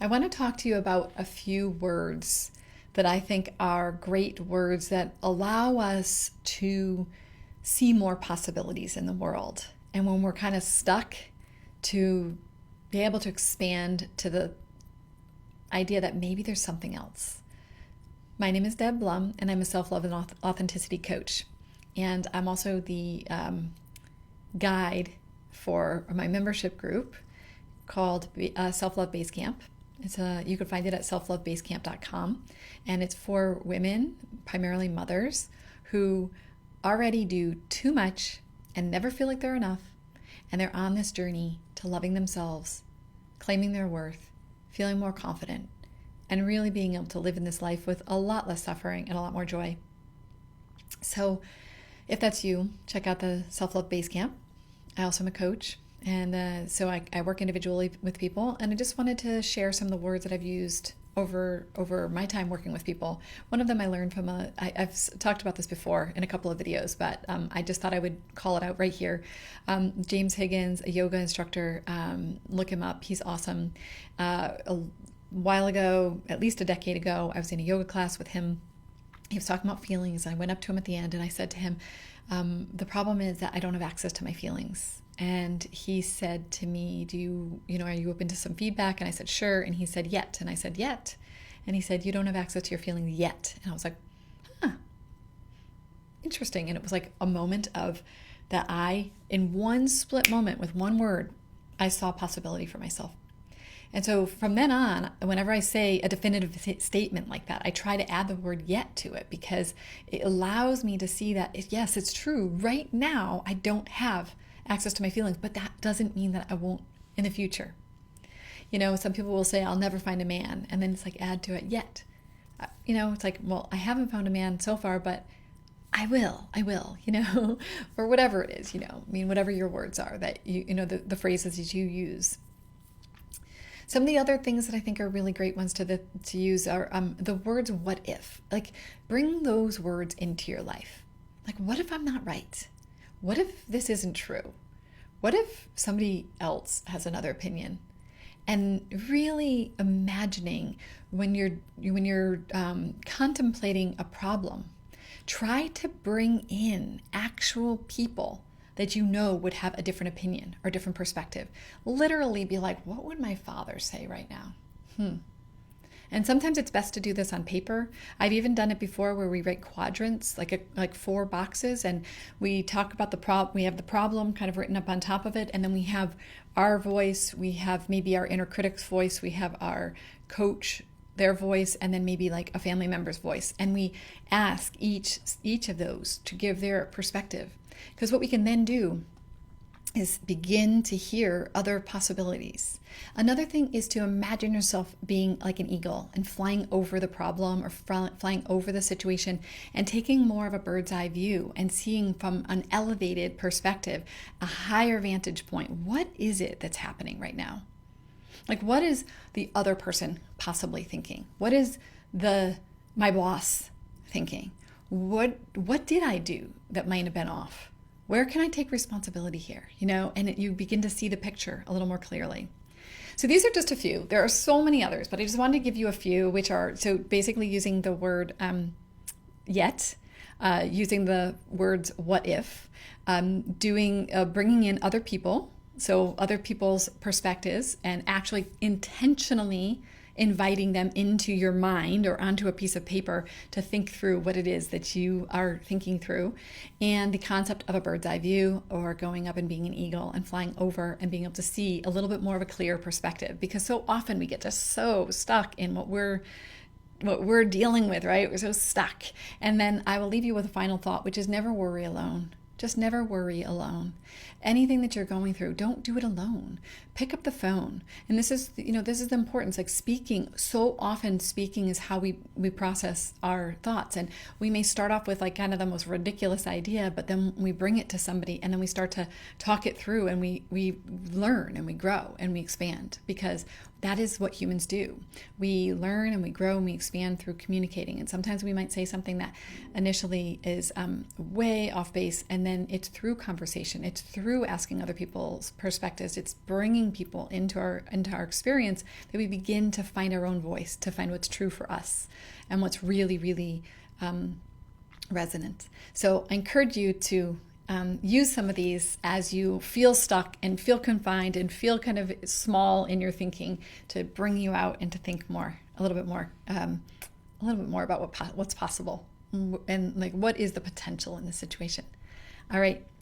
I want to talk to you about a few words that I think are great words that allow us to see more possibilities in the world. And when we're kind of stuck, to be able to expand to the idea that maybe there's something else. My name is Deb Blum, and I'm a self-love and authenticity coach. And I'm also the guide for my membership group called Self-Love Base Camp. You can find it at selflovebasecamp.com, and it's for women, primarily mothers, who already do too much and never feel like they're enough, and they're on this journey to loving themselves, claiming their worth, feeling more confident, and really being able to live in this life with a lot less suffering and a lot more joy. So if that's you, check out the Self-Love Base Camp. I also am a coach. And so I work individually with people, and I just wanted to share some of the words that I've used over my time working with people. One of them I learned from I've talked about this before in a couple of videos, but I just thought I would call it out right here. James Higgins, a yoga instructor, look him up. He's awesome. A while ago, at least a decade ago, I was in a yoga class with him. He was talking about feelings. I went up to him at the end and I said to him, the problem is that I don't have access to my feelings. And he said to me, are you open to some feedback? And I said, sure. And he said, yet. And I said, yet. And he said, you don't have access to your feelings yet. And I was like, huh, interesting. And it was like a moment of that in one split moment with one word, I saw possibility for myself. And so from then on, whenever I say a definitive statement like that, I try to add the word yet to it, because it allows me to see that, yes, it's true. Right now, I don't have access to my feelings, but that doesn't mean that I won't in the future. Some people will say, I'll never find a man. And then it's like, add to it yet. It's like, well, I haven't found a man so far, but I will, or whatever it is, whatever your words are that the phrases that you use. Some of the other things that I think are really great ones to use are the words what if. Like, bring those words into your life. Like, what if I'm not right? What if this isn't true? What if somebody else has another opinion? And really imagining when you're contemplating a problem, try to bring in actual people that would have a different opinion or different perspective. Literally be like, what would my father say right now? And sometimes it's best to do this on paper. I've even done it before where we write quadrants, like 4 boxes, and we talk about the problem. We have the problem kind of written up on top of it, and then we have our voice, we have maybe our inner critic's voice, we have our coach, their voice, and then maybe like a family member's voice. And we ask each of those to give their perspective. Because what we can then do is begin to hear other possibilities. Another thing is to imagine yourself being like an eagle and flying over the problem or flying over the situation and taking more of a bird's eye view and seeing from an elevated perspective, a higher vantage point. What is it that's happening right now? Like, what is the other person possibly thinking? What is my boss thinking? What did I do that might have been off? Where can I take responsibility here? And you begin to see the picture a little more clearly. So these are just a few. There are so many others, but I just wanted to give you a few, which are, so basically using the word yet, using the words what if, bringing in other people, so other people's perspectives, and actually intentionally inviting them into your mind or onto a piece of paper to think through what it is that you are thinking through, and the concept of a bird's eye view, or going up and being an eagle and flying over and being able to see a little bit more of a clear perspective, because so often we get just so stuck in what we're dealing with, right? We're so stuck. And then I will leave you with a final thought, which is never worry alone. Just never worry alone. Anything that you're going through, don't do it alone. Pick up the phone. And this is the importance, like speaking. So often speaking is how we process our thoughts. And we may start off with like kind of the most ridiculous idea, but then we bring it to somebody and then we start to talk it through, and we learn and we grow and we expand, because that is what humans do. We learn and we grow and we expand through communicating. And sometimes we might say something that initially is way off base, and then it's through conversation, it's through asking other people's perspectives, it's bringing people into our experience that we begin to find our own voice, to find what's true for us and what's really, really resonant. So I encourage you to use some of these as you feel stuck and feel confined and feel kind of small in your thinking, to bring you out and to think more, a little bit more about what's possible and like what is the potential in the situation. All right.